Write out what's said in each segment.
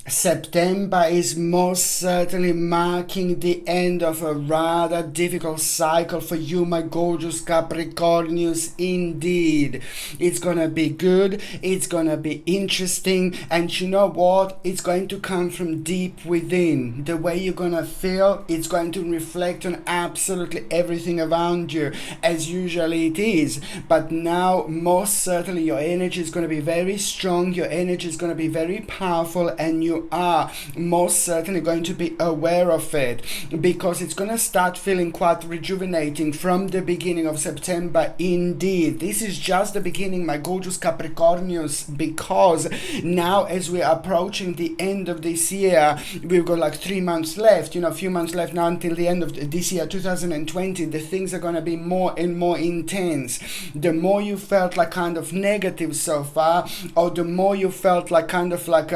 September is most certainly marking the end of a rather difficult cycle for you, my gorgeous Capricornius. Indeed, it's gonna be good, it's gonna be interesting, and you know what? It's going to come from deep within. The way you're gonna feel, it's going to reflect on absolutely everything around you, as usually it is. But now, most certainly, your energy is going to be very strong, your energy is going to be very powerful, and you are most certainly going to be aware of it, because it's going to start feeling quite rejuvenating from the beginning of September. Indeed, this is just the beginning, my gorgeous Capricornius, because now as we are approaching the end of this year, we've got like 3 months left, a few months left now until the end of this year 2020. The things are going to be more and more intense. The more you felt like kind of negative so far, or the more you felt like kind of like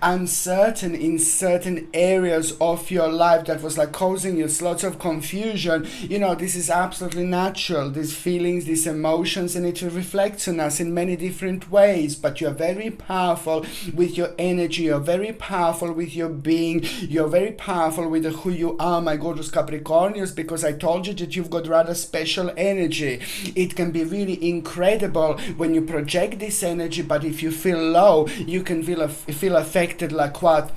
uncertain in certain areas of your life that was like causing you lots of confusion, this is absolutely natural. These feelings, these emotions, and it reflects on us in many different ways. But you're very powerful with your energy, you're very powerful with your being, you're very powerful with who you are, my gorgeous Capricornius, because I told you that you've got rather special energy. It can be really incredible when you project this energy, but if you feel low, you can feel affected like what?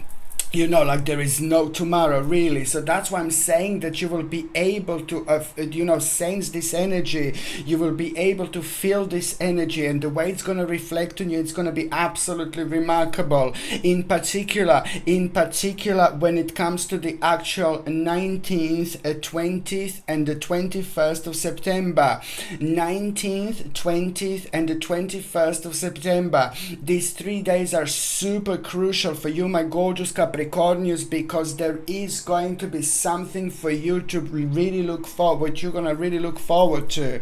Like there is no tomorrow, really. So that's why I'm saying that you will be able to, sense this energy. You will be able to feel this energy, and the way it's going to reflect on you, it's going to be absolutely remarkable. In particular, when it comes to the actual 19th, 20th, and the 21st of September. 19th, 20th, and the 21st of September. These 3 days are super crucial for you, my gorgeous Capricornius, because there is going to be something for you to really look forward. You're gonna really look forward to.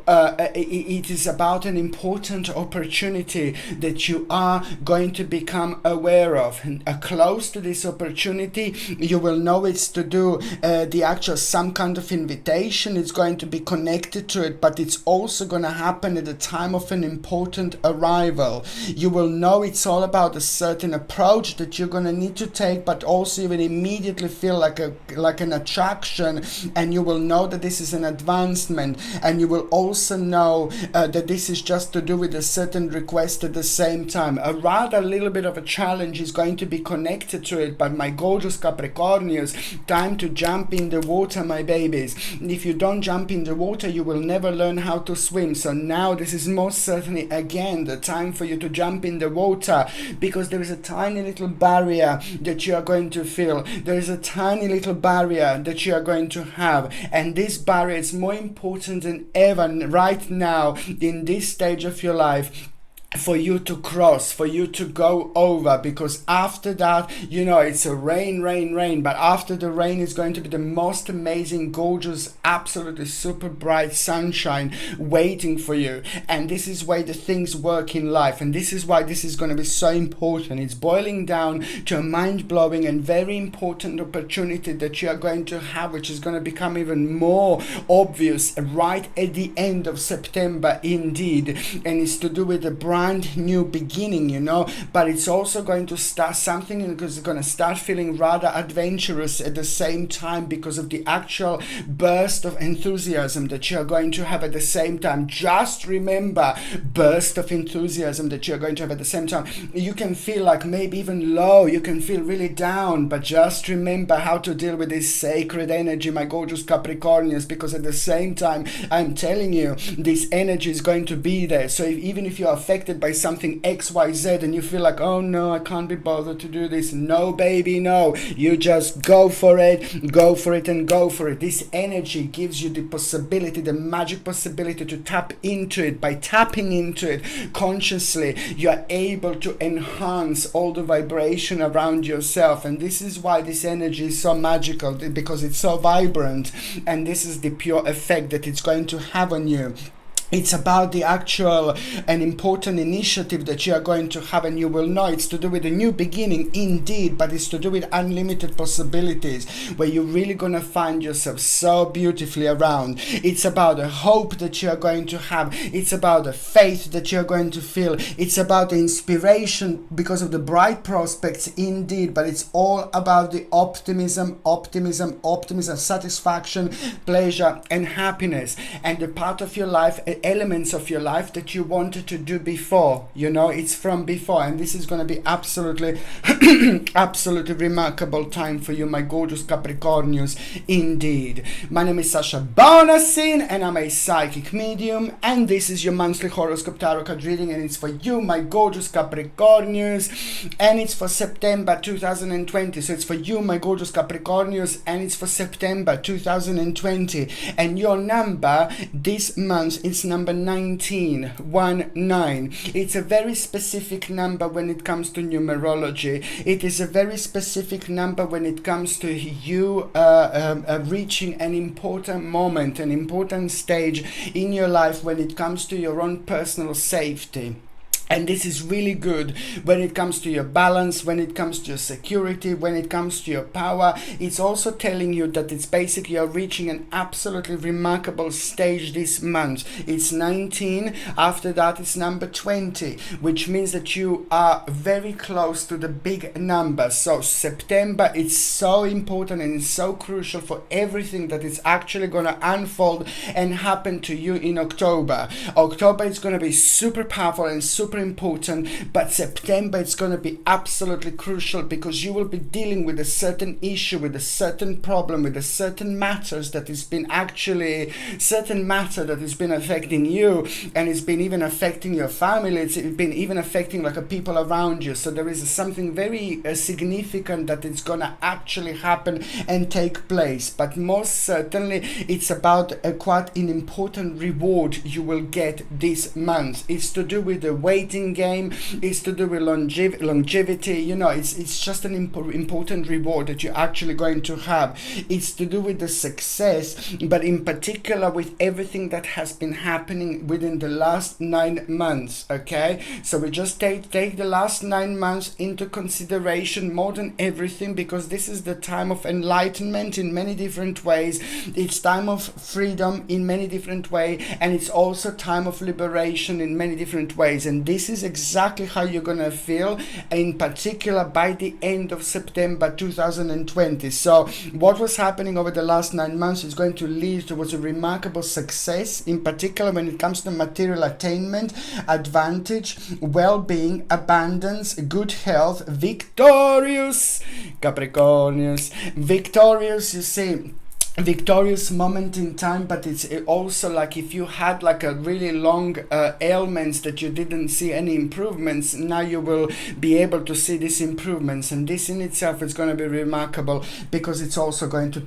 It is about an important opportunity that you are going to become aware of. Close to this opportunity, you will know it's to do the actual some kind of invitation. It's going to be connected to it, but it's also going to happen at the time of an important arrival. You will know it's all about a certain approach that you're going to need to take, but also you will immediately feel like an attraction, and you will know that this is an advancement, and you will also know that this is just to do with a certain request at the same time. A rather little bit of a challenge is going to be connected to it, but my gorgeous Capricornius, time to jump in the water, my babies. If you don't jump in the water, you will never learn how to swim. So now this is most certainly again the time for you to jump in the water, because there is a tiny little barrier that you are going to feel. There is a tiny little barrier that you are going to have, and this barrier is more important than ever right now in this stage of your life, for you to cross, for you to go over, because after that, it's a rain, but after the rain is going to be the most amazing, gorgeous, absolutely super bright sunshine waiting for you. And this is why the things work in life, and this is why this is going to be so important. It's boiling down to a mind-blowing and very important opportunity that you are going to have, which is going to become even more obvious right at the end of September indeed, and it's to do with a brand new beginning, but it's also going to start something, because it's going to start feeling rather adventurous at the same time, because of the actual burst of enthusiasm that you're going to have at the same time. Just remember, burst of enthusiasm that you're going to have at the same time. You can feel like maybe even low, you can feel really down, but just remember how to deal with this sacred energy, my gorgeous Capricornians, because at the same time, I'm telling you, this energy is going to be there. So even if you're affected by something XYZ and you feel like, oh no, I can't be bothered to do this, no baby, no, you just go for it, and go for it. This energy gives you the possibility, the magic possibility to tap into it. By tapping into it consciously, you're able to enhance all the vibration around yourself, and this is why this energy is so magical, because it's so vibrant, and this is the pure effect that it's going to have on you. It's about the actual and important initiative that you are going to have, and you will know it's to do with a new beginning indeed, but it's to do with unlimited possibilities where you're really going to find yourself so beautifully around. It's about a hope that you are going to have. It's about a faith that you're going to feel. It's about the inspiration because of the bright prospects indeed, but it's all about the optimism, satisfaction, pleasure and happiness, and the part of your life, elements of your life that you wanted to do before. You know, it's from before, and this is going to be absolutely absolutely remarkable time for you, my gorgeous Capricornius indeed. My name is Sasha Bonasin and I'm a psychic medium, and this is your monthly horoscope tarot card reading, and it's for you, my gorgeous Capricornius, and it's for September 2020. So it's for you, my gorgeous Capricornius, and it's for September 2020, and your number this month is number 19. It's a very specific number when it comes to numerology. It is a very specific number when it comes to you reaching an important moment, an important stage in your life when it comes to your own personal safety. And this is really good when it comes to your balance, when it comes to your security, when it comes to your power. It's also telling you that it's basically you're reaching an absolutely remarkable stage this month. It's 19. After that, it's number 20, which means that you are very close to the big number. So September is so important and it's so crucial for everything that is actually going to unfold and happen to you in October. October is going to be super powerful and super important, but September it's going to be absolutely crucial because you will be dealing with a certain issue, with a certain problem, with a certain matters that has been affecting you, and it's been even affecting your family. It's been even affecting like people around you. So there is something very significant that is going to actually happen and take place, but most certainly it's about quite an important reward you will get this month. It's to do with the waiting game, it's to do with longevity. You know, it's just an important reward that you're actually going to have. It's to do with the success, but in particular with everything that has been happening within the last 9 months. Okay, so we just take the last 9 months into consideration more than everything, because this is the time of enlightenment in many different ways. It's time of freedom in many different ways, and it's also time of liberation in many different ways. And this is exactly how you're gonna feel, in particular by the end of September 2020. So what was happening over the last 9 months is going to lead towards a remarkable success, in particular when it comes to material attainment, advantage, well-being, abundance, good health, victorious Capricornius, victorious, you see, victorious moment in time. But it's also like if you had like a really long ailments that you didn't see any improvements, now you will be able to see these improvements, and this in itself is going to be remarkable because it's also going to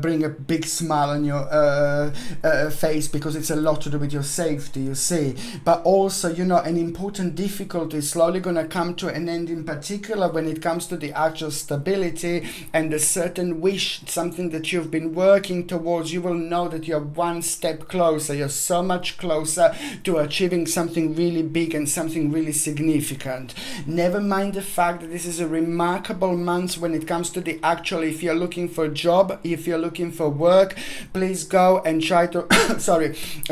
bring a big smile on your face, because it's a lot to do with your safety, you see. But also, you know, an important difficulty is slowly going to come to an end, in particular when it comes to the actual stability and a certain wish, something that you've been working towards. You will know that you're one step closer. You're so much closer to achieving something really big and something really significant. Never mind the fact that this is a remarkable month when it comes to the actual, if you're looking for a job, if you're looking for work, please go and try to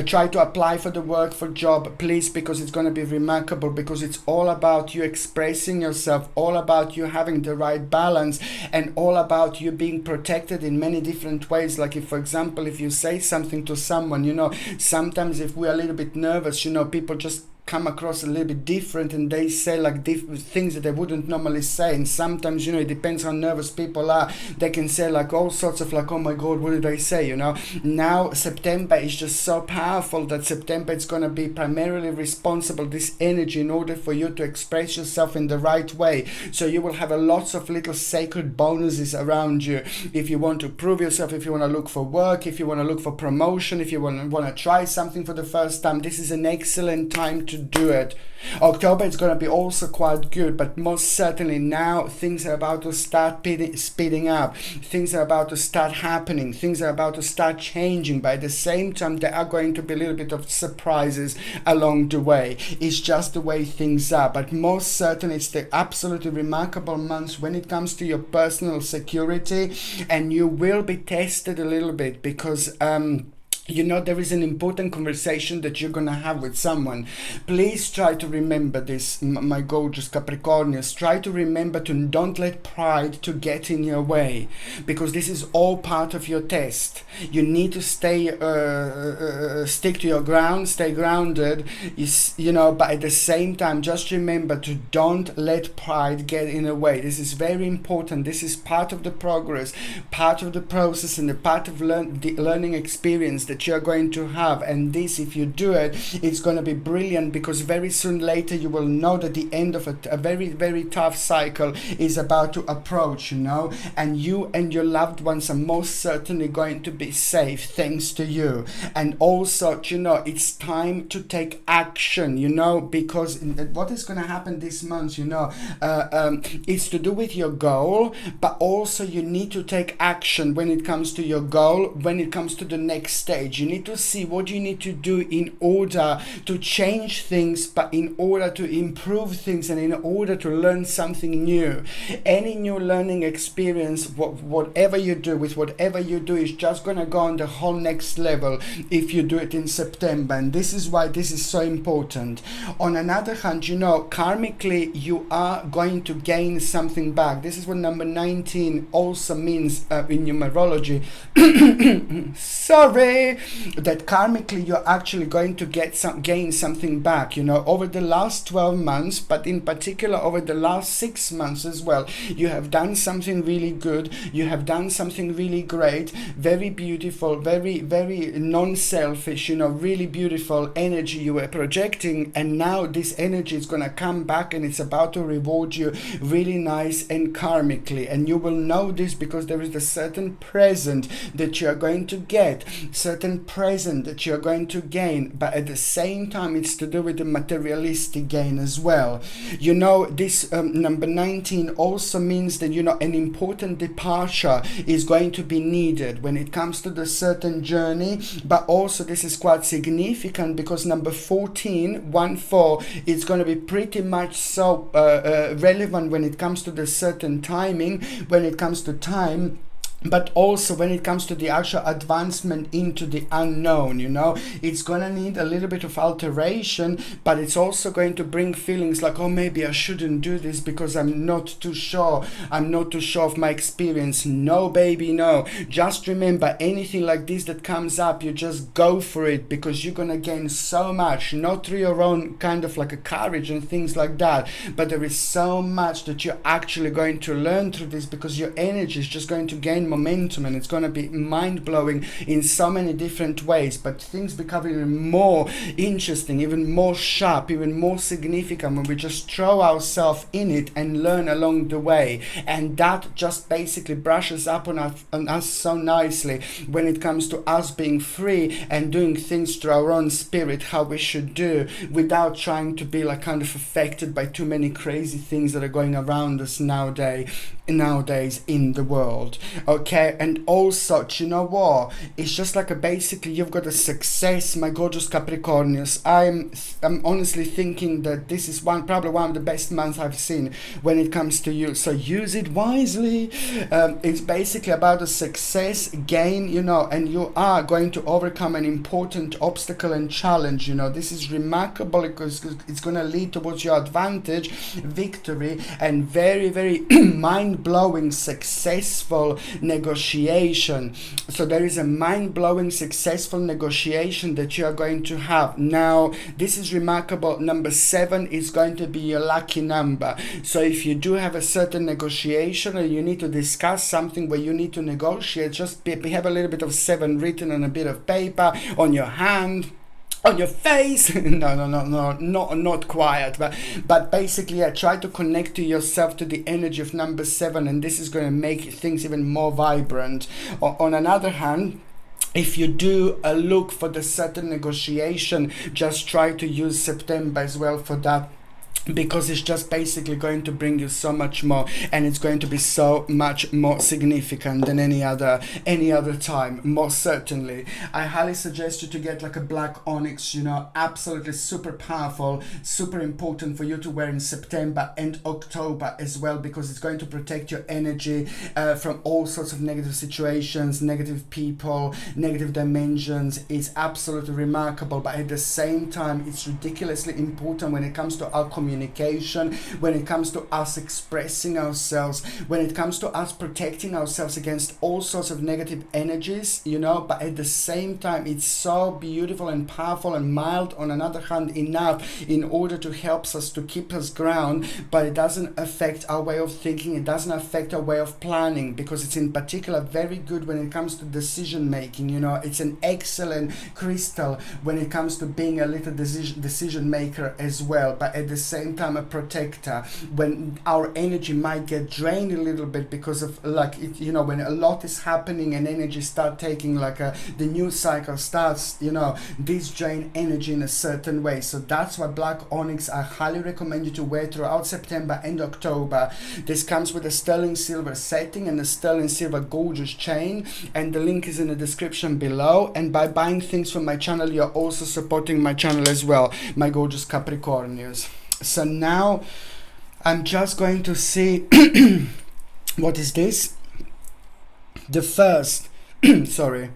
try to apply for the work for job, please, because it's going to be remarkable, because it's all about you expressing yourself, all about you having the right balance, and all about you being protected in many different ways. Like if, for example, if you say something to someone, you know, sometimes if we're a little bit nervous, you know, people just come across a little bit different and they say like things that they wouldn't normally say. And sometimes, you know, it depends how nervous people are, they can say like all sorts of like, oh my god, what did I say, you know. Now September is just so powerful that September is going to be primarily responsible, this energy, in order for you to express yourself in the right way. So you will have a lots of little sacred bonuses around you. If you want to prove yourself, if you want to look for work, if you want to look for promotion, if you want to try something for the first time, this is an excellent time to do it. October is going to be also quite good, but most certainly now things are about to start speeding up. Things are about to start happening. Things are about to start changing. But at the same time, there are going to be a little bit of surprises along the way. It's just the way things are. But most certainly, it's the absolutely remarkable months when it comes to your personal security, and you will be tested a little bit because you know, there is an important conversation that you're going to have with someone. Please try to remember this, my gorgeous Capricornians. Try to remember to don't let pride to get in your way, because this is all part of your test. You need to stay, stick to your ground, stay grounded, you know, but at the same time, just remember to don't let pride get in the way. This is very important. This is part of the progress, part of the process, and the part of the learning experience that you're going to have. And this, if you do it, it's going to be brilliant, because very soon later you will know that the end of a very, very tough cycle is about to approach, you know, and you and your loved ones are most certainly going to be safe thanks to you. And also, you know, it's time to take action, you know, because what is going to happen this month, you know, it's to do with your goal, but also you need to take action when it comes to your goal, when it comes to the next stage. You need to see what you need to do in order to change things, but in order to improve things, and in order to learn something new. Any new learning experience, whatever you do, with whatever you do, is just going to go on the whole next level if you do it in September. And this is why this is so important. On another hand, you know, karmically, you are going to gain something back. This is what number 19 also means in numerology. Sorry. That karmically you're actually going to gain something back, you know, over the last 12 months, but in particular over the last 6 months as well. You have done something really good. You have done something really great, very beautiful, very, very non-selfish, you know, really beautiful energy you were projecting. And now this energy is going to come back, and it's about to reward you really nice and karmically. And you will know this because there is a certain present that you are going to get, certain present that you're going to gain, but at the same time it's to do with the materialistic gain as well. You know, this number 19 also means that, you know, an important departure is going to be needed when it comes to the certain journey. But also this is quite significant because number 14 is going to be pretty much so relevant when it comes to the certain timing, when it comes to time, but also when it comes to the actual advancement into the unknown. You know, it's gonna need a little bit of alteration, but it's also going to bring feelings like, oh, maybe I shouldn't do this because I'm not too sure of my experience. No, baby, no. Just remember, anything like this that comes up, you just go for it, because you're gonna gain so much, not through your own kind of like a courage and things like that, but there is so much that you're actually going to learn through this, because your energy is just going to gain momentum, and it's going to be mind-blowing in so many different ways. But things become even more interesting, even more sharp, even more significant when we just throw ourselves in it and learn along the way. And that just basically brushes up on us so nicely when it comes to us being free and doing things through our own spirit, how we should do, without trying to be like kind of affected by too many crazy things that are going around us nowadays in the world. Okay, and also, you know what, it's just like basically you've got a success, my gorgeous Capricornians. I'm honestly thinking that this is probably one of the best months I've seen when it comes to you, so use it wisely. It's basically about a success gain, you know, and you are going to overcome an important obstacle and challenge. You know, this is remarkable because it's going to lead towards your advantage, victory, and very, very mind-blowing successful negotiation. So there is a mind-blowing successful negotiation that you are going to have. Now this is remarkable. Number 7 is going to be your lucky number. So if you do have a certain negotiation, or you need to discuss something where you need to negotiate, just have a little bit of 7 written on a bit of paper, on your hand, on your face. not quiet, but basically, try to connect to yourself to the energy of number 7, and this is going to make things even more vibrant. On another hand, If you do look for the certain negotiation, just try to use September as well for that, because it's just basically going to bring you so much more, and it's going to be so much more significant than any other time, most certainly. I highly suggest you to get like a black onyx, you know, absolutely super powerful, super important for you to wear in September and October as well, because it's going to protect your energy from all sorts of negative situations, negative people, negative dimensions. It's absolutely remarkable, but at the same time it's ridiculously important when it comes to our communication, when it comes to us expressing ourselves, when it comes to us protecting ourselves against all sorts of negative energies, you know. But at the same time it's so beautiful and powerful and mild on another hand enough in order to help us, to keep us ground, but it doesn't affect our way of thinking, it doesn't affect our way of planning, because it's in particular very good when it comes to decision making, you know. It's an excellent crystal when it comes to being a little decision maker as well, but at the same time a protector when our energy might get drained a little bit because of like it, you know, when a lot is happening and energy start taking like the new cycle starts, you know, this drain energy in a certain way. So that's why black onyx I highly recommend you to wear throughout September and October. This comes with a sterling silver setting and a sterling silver gorgeous chain, and the link is in the description below. And by buying things from my channel, you're also supporting my channel as well, my gorgeous Capricornians. So now I'm just going to see what is this? The first, sorry,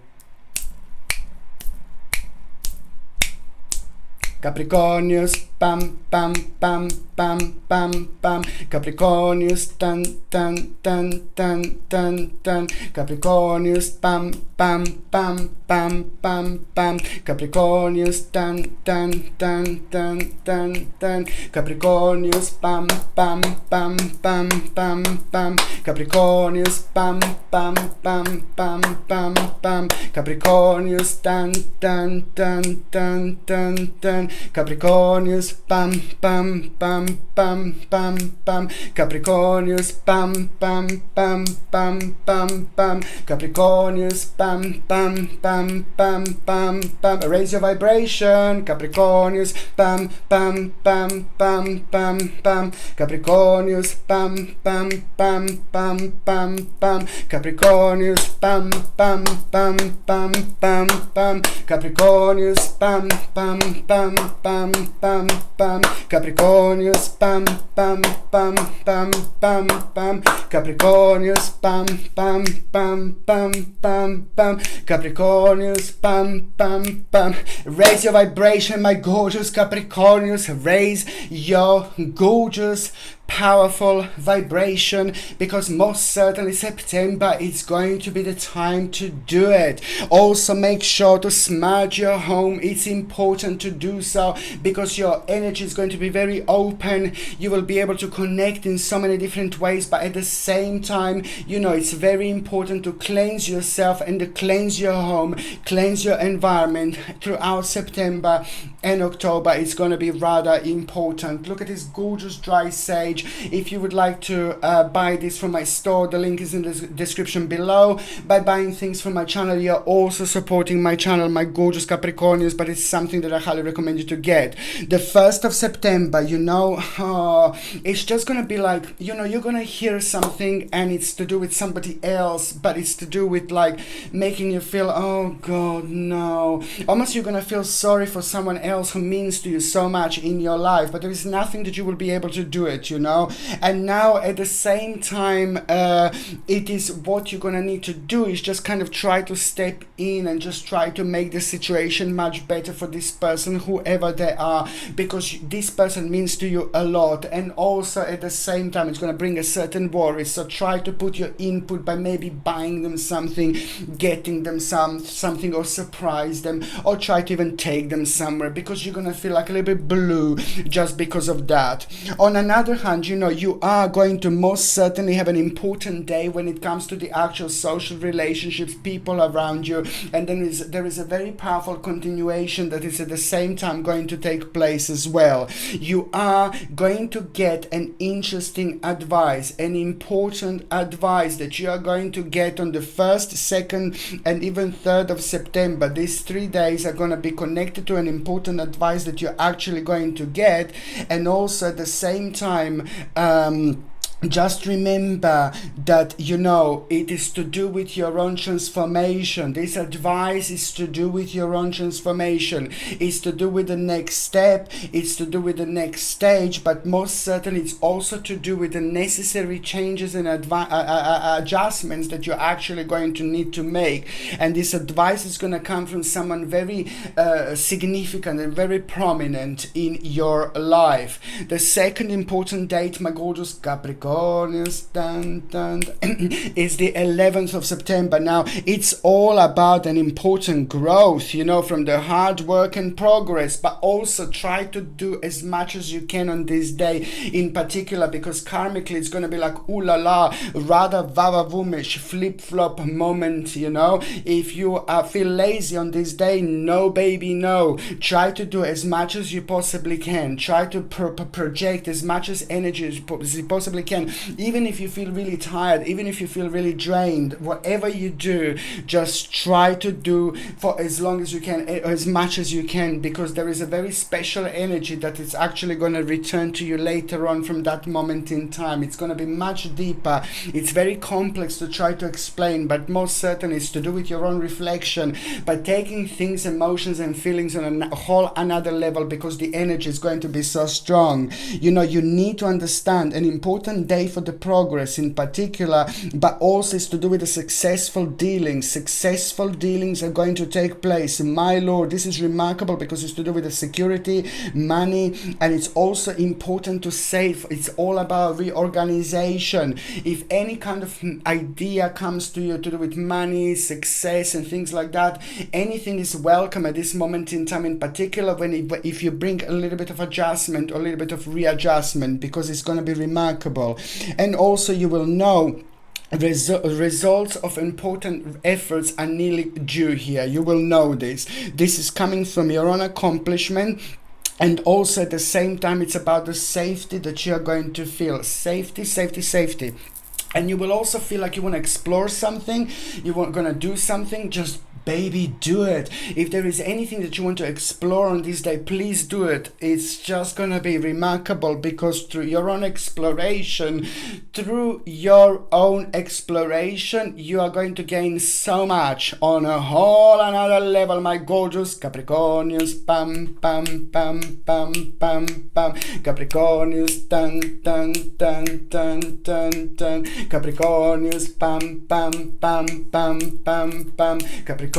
Capricornius, pam pam pam pam pam pam, Capricornius, tan tan tan tan tan tan, Capricornius, pam pam pam pam pam pam, Capricornius, tan tan tan tan tan tan, Capricornius, pam pam pam pam pam pam, Capricornius, pam pam pam pam pam pam, Capricornius, tan tan tan tan tan tan, Capricornius, pam pam pam pam pam pam, Capricornius, pam pam pam pam pam pam, Capricornius, pam pam pam pam pam pam. Raise your vibration, Capricornius, pam pam pam pam pam pam, Capricornius, pam pam pam pam pam pam, Capricornius, pam pam pam pam pam pam, Capricornius, pam pam pam pam pam pam, Capricornius, pam pam pam pam pam pam, Capricornius, pam pam pam pam pam pam, Capricornius, pam pam pam. Raise your vibration, my gorgeous Capricornius. Raise your gorgeous powerful vibration, because most certainly September is going to be the time to do it. Also make sure to smudge your home. It's important to do so because your energy is going to be very open. You will be able to connect in so many different ways, but at the same time, you know, it's very important to cleanse yourself and to cleanse your home, cleanse your environment throughout September and October. It's going to be rather important. Look at this gorgeous dry sage. If you would like to buy this from my store, the link is in the description below. By buying things from my channel, you're also supporting my channel, my gorgeous Capricornians, but it's something that I highly recommend you to get. The 1st of September, you know, it's just gonna be like, you know, you're gonna hear something and it's to do with somebody else, but it's to do with like making you feel, oh God, no. Almost you're gonna feel sorry for someone else who means to you so much in your life, but there is nothing that you will be able to do it, you know. And now at the same time, it is what you're gonna need to do is just kind of try to step in and just try to make the situation much better for this person, whoever they are, because this person means to you a lot. And also at the same time, it's gonna bring a certain worry. So try to put your input by maybe buying them something, getting them something, or surprise them, or try to even take them somewhere, because because you're going to feel like a little bit blue just because of that. On another hand, you know, you are going to most certainly have an important day when it comes to the actual social relationships, people around you, and then there is a very powerful continuation that is at the same time going to take place as well. You are going to get an interesting advice, an important advice that you are going to get on the 1st, 2nd, and even 3rd of September. These 3 days are going to be connected to an important advice that you're actually going to get, and also at the same time, just remember that, you know, it is to do with your own transformation. This advice is to do with your own transformation. It's to do with the next step. It's to do with the next stage. But most certainly, it's also to do with the necessary changes and adjustments that you're actually going to need to make. And this advice is going to come from someone very significant and very prominent in your life. The second important date, my gorgeous Capricorn, is the 11th of September. Now, it's all about an important growth, you know, from the hard work and progress, but also try to do as much as you can on this day in particular, because karmically it's going to be like, ooh la la, rather vavavumish, flip-flop moment, you know. If you feel lazy on this day, no baby, no. Try to do as much as you possibly can. Try to project as much as energy as you possibly can. Even if you feel really tired, even if you feel really drained, whatever you do, just try to do for as long as you can, as much as you can, because there is a very special energy that is actually going to return to you later on from that moment in time. It's going to be much deeper. It's very complex to try to explain, but most certainly it's to do with your own reflection, by taking things, emotions and feelings on a whole another level, because the energy is going to be so strong. You know, you need to understand an important day for the progress in particular, but also is to do with the successful dealings. Successful dealings are going to take place. My lord, this is remarkable because it's to do with the security, money, and it's also important to save. It's all about reorganization. If any kind of idea comes to you to do with money, success and things like that, anything is welcome at this moment in time, in particular if you bring a little bit of adjustment or a little bit of readjustment, because it's going to be remarkable. And also you will know results of important efforts are nearly due here. You will know this. This is coming from your own accomplishment. And also at the same time, it's about the safety that you're going to feel. Safety, safety, safety. And you will also feel like you want to explore something. You want going to do something. Just baby, do it. If there is anything that you want to explore on this day, please do it. It's just going to be remarkable, because through your own exploration, you are going to gain so much on a whole another level, my gorgeous Capricornius. Pam, pam, pam, pam, pam, pam. Capricornius, dun, dun, dun, dun, dun, dun. Capricornius, pam, pam, pam, pam, pam, pam. Capricornius,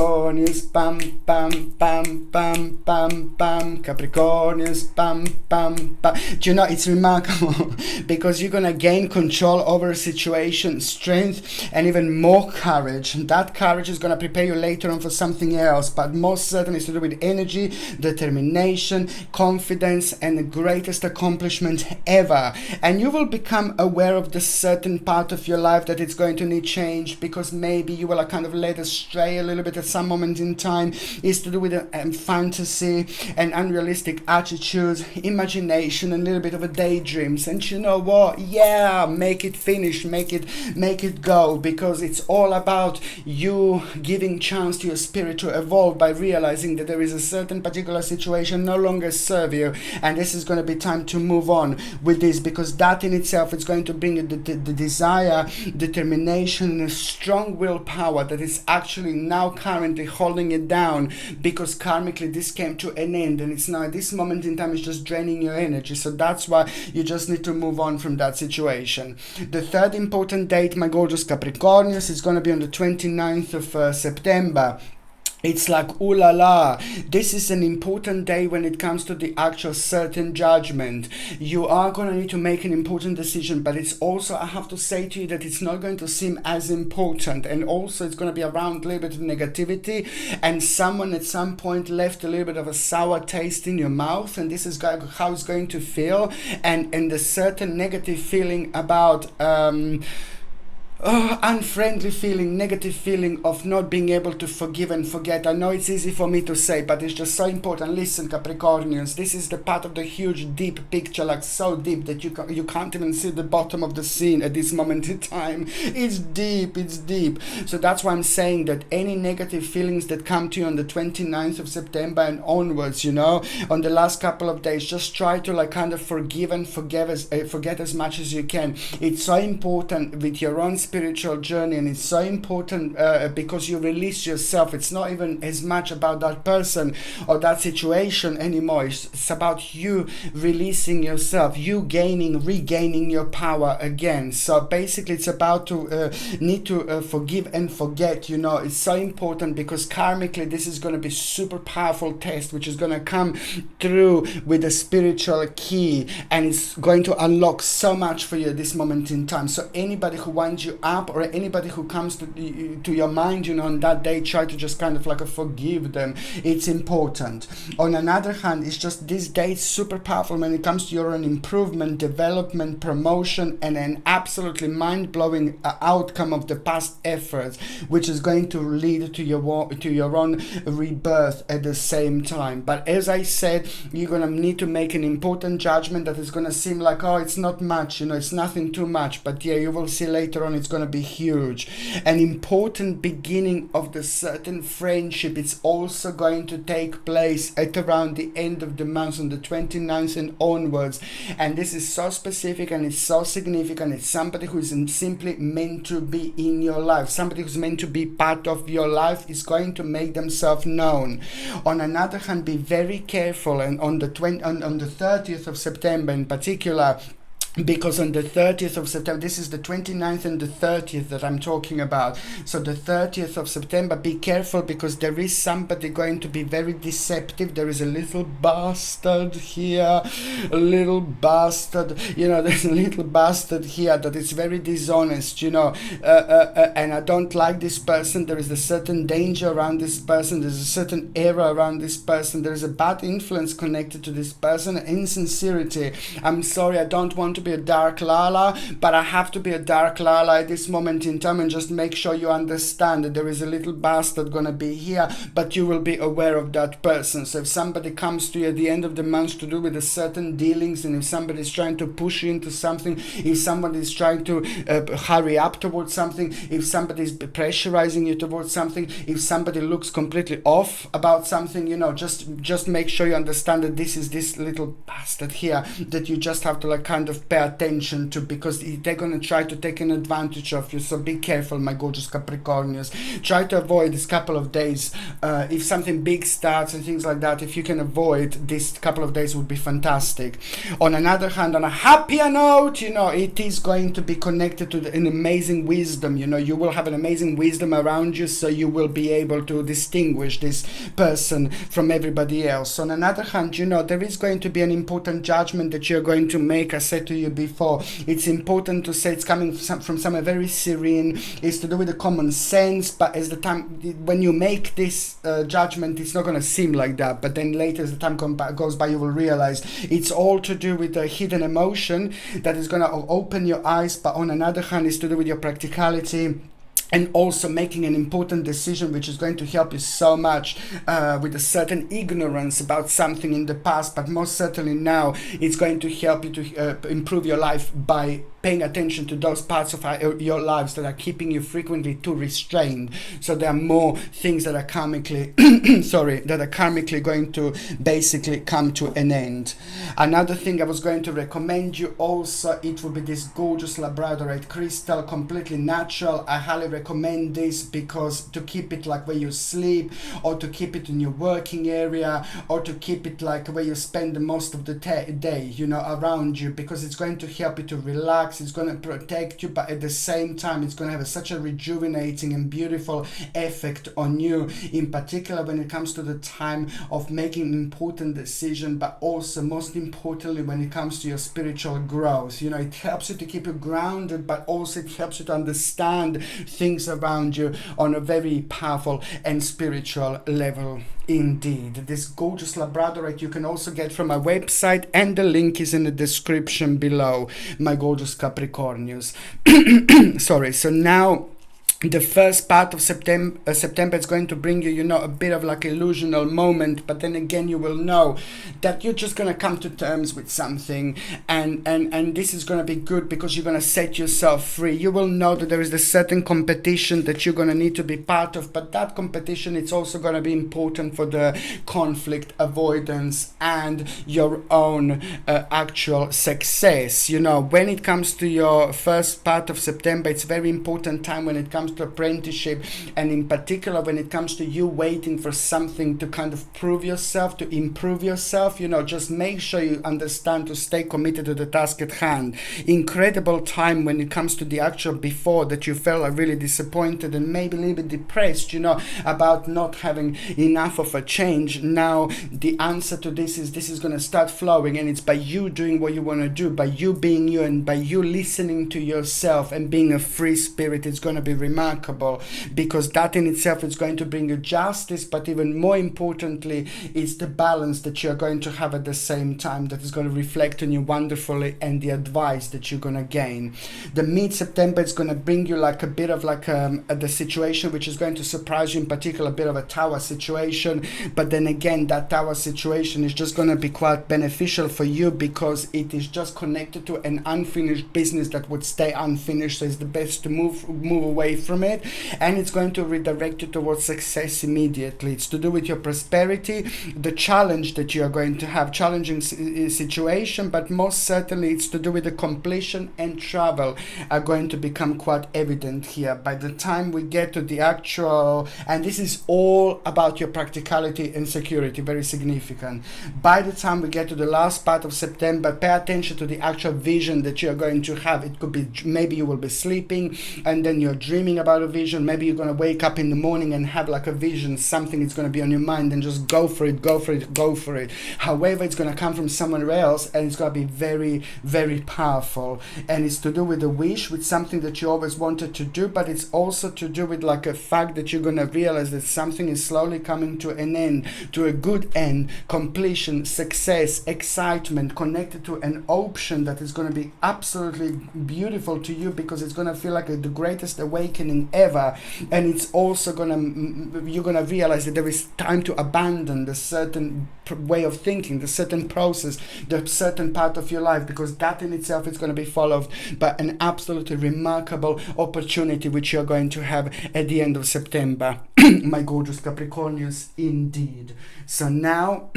pam, pam, pam, pam, pam, pam. Capricornius, pam, pam, pam. Do you know, it's remarkable because you're gonna gain control over a situation, strength, and even more courage. That courage is gonna prepare you later on for something else, but most certainly it's to do with energy, determination, confidence, and the greatest accomplishment ever. And you will become aware of the certain part of your life that it's going to need change, because maybe you will kind of led astray a little bit at some moment in time. Is to do with fantasy and unrealistic attitudes, imagination, and a little bit of a daydreams. And you know what? Yeah, make it finish, make it go, because it's all about you giving chance to your spirit to evolve by realizing that there is a certain particular situation no longer serve you, and this is going to be time to move on with this, because that in itself is going to bring you the desire, determination, and a strong willpower that is actually now currently holding it down, because karmically this came to an end, and it's now at this moment in time it's just draining your energy. So that's why you just need to move on from that situation. The third important date, my gorgeous Capricornius, is going to be on the 29th of September. It's like, ooh la la, this is an important day when it comes to the actual certain judgment. You are going to need to make an important decision, but it's also, I have to say to you that it's not going to seem as important. And also it's going to be around a little bit of negativity, and someone at some point left a little bit of a sour taste in your mouth, and this is how it's going to feel. And the certain negative feeling about unfriendly feeling, negative feeling of not being able to forgive and forget. I know it's easy for me to say, but it's just so important. Listen, Capricornians, this is the part of the huge deep picture, like so deep that you can't even see the bottom of the scene at this moment in time. It's deep, it's deep. So that's why I'm saying that any negative feelings that come to you on the 29th of September and onwards, you know, on the last couple of days, just try to like kind of forgive and forget as much as you can. It's so important with your own spiritual journey, and it's so important because you release yourself. It's not even as much about that person or that situation anymore. It's about you releasing yourself, you regaining your power again. So basically it's about to need to forgive and forget. You know, it's so important because karmically this is going to be super powerful test which is going to come through with a spiritual key, and it's going to unlock so much for you at this moment in time. So anybody who wants you up, or anybody who comes to your mind, you know, on that day, try to just kind of like forgive them. It's important. On another hand, it's just this day is super powerful when it comes to your own improvement, development, promotion, and an absolutely mind-blowing outcome of the past efforts, which is going to lead to your own rebirth at the same time. But as I said, you're gonna need to make an important judgment that is gonna seem like, oh, it's not much, you know, it's nothing too much, but yeah, you will see later on it's going to be huge. An important beginning of the certain friendship, it's also going to take place at around the end of the month on the 29th and onwards, and this is so specific and it's so significant. It's somebody who is simply meant to be in your life, somebody who's meant to be part of your life is going to make themselves known. On another hand, be very careful, and on the 30th of September in particular, because on the 30th of September, this is the 29th and the 30th that I'm talking about. So the 30th of September, be careful because there is somebody going to be very deceptive. There is a little bastard here, a little bastard, you know, there's a little bastard here that is very dishonest, you know, and I don't like this person. There is a certain danger around this person. There's a certain error around this person. There is a bad influence connected to this person, insincerity. I'm sorry, I don't want to be a dark Lala, but I have to be a dark Lala at this moment in time, and just make sure you understand that there is a little bastard gonna be here, but you will be aware of that person. So if somebody comes to you at the end of the month to do with a certain dealings, and if somebody is trying to push you into something, if somebody is trying to hurry up towards something, if somebody is pressurizing you towards something, if somebody looks completely off about something, you know, just make sure you understand that this is this little bastard here that you just have to like kind of pay attention to, because they're going to try to take an advantage of you. So be careful, my gorgeous Capricornians. Try to avoid this couple of days. If something big starts and things like that, if you can avoid this couple of days, would be fantastic. On another hand, on a happier note, you know, it is going to be connected to an amazing wisdom. You know, you will have an amazing wisdom around you, so you will be able to distinguish this person from everybody else. On another hand, you know, there is going to be an important judgment that you're going to make. I said to you before, it's important to say it's coming from somewhere very serene. It's to do with the common sense, but as the time when you make this judgment, it's not going to seem like that, but then later as the time goes by, you will realize it's all to do with a hidden emotion that is going to open your eyes. But on another hand, it's to do with your practicality, and also making an important decision which is going to help you so much with a certain ignorance about something in the past, but most certainly now it's going to help you to improve your life by paying attention to those parts of your lives that are keeping you frequently too restrained. So there are more things that are karmically going to basically come to an end. Another thing I was going to recommend you also, it will be this gorgeous labradorite crystal, completely natural. I highly recommend this because to keep it like where you sleep, or to keep it in your working area, or to keep it like where you spend the most of the day, you know, around you, because it's going to help you to relax, relax, it's going to protect you, but at the same time it's going to have such a rejuvenating and beautiful effect on you, in particular when it comes to the time of making important decisions, but also most importantly when it comes to your spiritual growth. You know, it helps you to keep you grounded, but also it helps you to understand things around you on a very powerful and spiritual level indeed. This gorgeous labradorite you can also get from my website, and the link is in the description below, my gorgeous Capricornius. Sorry, so now the first part of September is going to bring you, you know, a bit of like illusional moment, but then again you will know that you're just going to come to terms with something, and this is going to be good because you're going to set yourself free. You will know that there is a certain competition that you're going to need to be part of, but that competition, it's also going to be important for the conflict avoidance and your own actual success. You know, when it comes to your first part of September, it's a very important time when it comes to apprenticeship, and in particular when it comes to you waiting for something to kind of prove yourself, to improve yourself. You know, just make sure you understand to stay committed to the task at hand. Incredible time when it comes to the actual before that you felt like really disappointed and maybe a little bit depressed, you know, about not having enough of a change. Now the answer to this is going to start flowing, and it's by you doing what you want to do, by you being you, and by you listening to yourself and being a free spirit. It's going to be remarkable, because that in itself is going to bring you justice, but even more importantly is the balance that you're going to have at the same time that is going to reflect on you wonderfully, and the advice that you're going to gain. The mid-September is going to bring you like a bit of like the situation which is going to surprise you, in particular a bit of a tower situation, but then again that tower situation is just going to be quite beneficial for you because it is just connected to an unfinished business that would stay unfinished, so it's the best to move away from it, and it's going to redirect you towards success immediately. It's to do with your prosperity, the challenge that you are going to have, challenging situation, but most certainly it's to do with the completion, and travel are going to become quite evident here by the time we get to the actual, and this is all about your practicality and security, very significant. By the time we get to the last part of September, pay attention to the actual vision that you are going to have. It could be maybe you will be sleeping and then you're dreaming about a vision. Maybe you're going to wake up in the morning and have like a vision, something is going to be on your mind, and just go for it, go for it, go for it. However, it's going to come from somewhere else, and it's going to be very, very powerful, and it's to do with a wish, with something that you always wanted to do, but it's also to do with like a fact that you're going to realize that something is slowly coming to an end, to a good end, completion, success, excitement, connected to an option that is going to be absolutely beautiful to you, because it's going to feel like the greatest awakening ever. And it's also you're gonna realize that there is time to abandon the certain way of thinking, the certain process, the certain part of your life, because that in itself is going to be followed by an absolutely remarkable opportunity which you're going to have at the end of September. My gorgeous Capricornius indeed. So now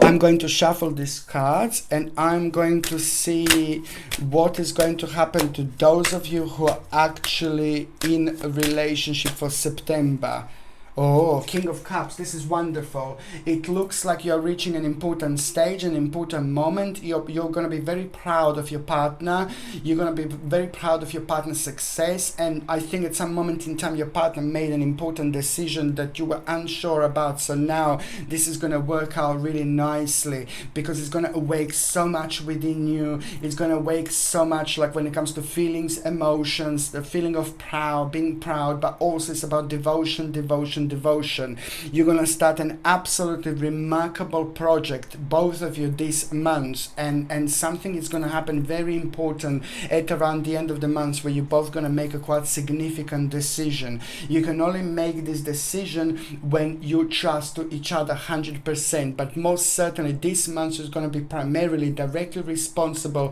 I'm going to shuffle these cards, and I'm going to see what is going to happen to those of you who are actually in a relationship for September. Oh, King of Cups, this is wonderful. It looks like you're reaching an important stage, an important moment. You're going to be very proud of your partner. You're going to be very proud of your partner's success. And I think at some moment in time, your partner made an important decision that you were unsure about. So now this is going to work out really nicely, because it's going to awake so much within you. It's going to awake so much, like when it comes to feelings, emotions, the feeling of being proud, but also it's about devotion. You're going to start an absolutely remarkable project, both of you, this month, and something is going to happen very important at around the end of the month, where you're both going to make a quite significant decision. You can only make this decision when you trust to each other 100%, but most certainly this month is going to be primarily directly responsible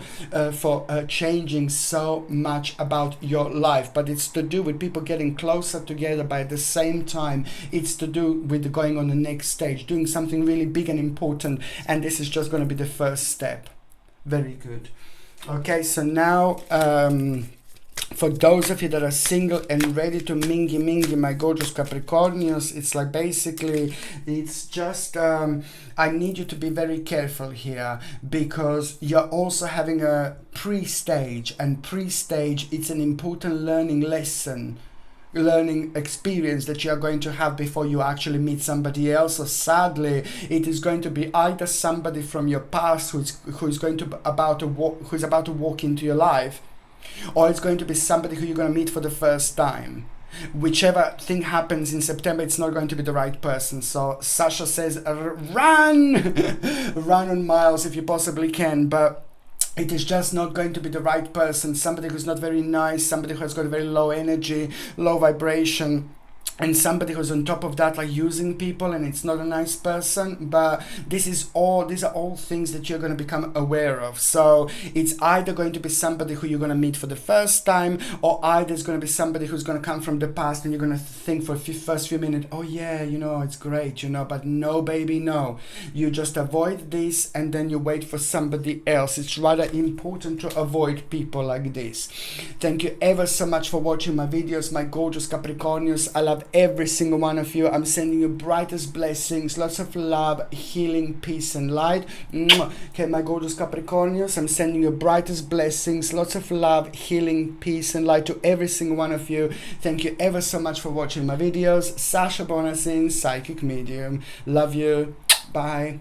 for changing so much about your life. But it's to do with people getting closer together, by the same time it's to do with going on the next stage, doing something really big and important, and this is just going to be the first step. Very good. Okay, so now For those of you that are single and ready to mingy, my gorgeous Capricornians, it's like basically, it's just, I need you to be very careful here, because you're also having a pre-stage, and pre-stage, it's an important learning lesson, learning experience that you are going to have before you actually meet somebody else. So sadly, it is going to be either somebody from your past who's about to walk into your life, or it's going to be somebody who you're going to meet for the first time. Whichever thing happens in September, it's not going to be the right person. So Sasha says, run! Run on miles if you possibly can, but it is just not going to be the right person. Somebody who's not very nice, somebody who has got very low energy, low vibration, and somebody who's on top of that, like using people, and it's not a nice person. But these are all things that you're going to become aware of. So it's either going to be somebody who you're going to meet for the first time, or either it's going to be somebody who's going to come from the past, and you're going to think for first few minutes, oh yeah, you know, it's great, you know, but no, baby, no. You just avoid this, and then you wait for somebody else. It's rather important to avoid people like this. Thank you ever so much for watching my videos, my gorgeous Capricornians. I love every single one of you. I'm sending you brightest blessings, lots of love, healing, peace and light. Okay, my gorgeous Capricornians, I'm sending you brightest blessings, lots of love, healing, peace and light to every single one of you. Thank you ever so much for watching my videos. Sasha Bonasin, Psychic Medium. Love you. Bye.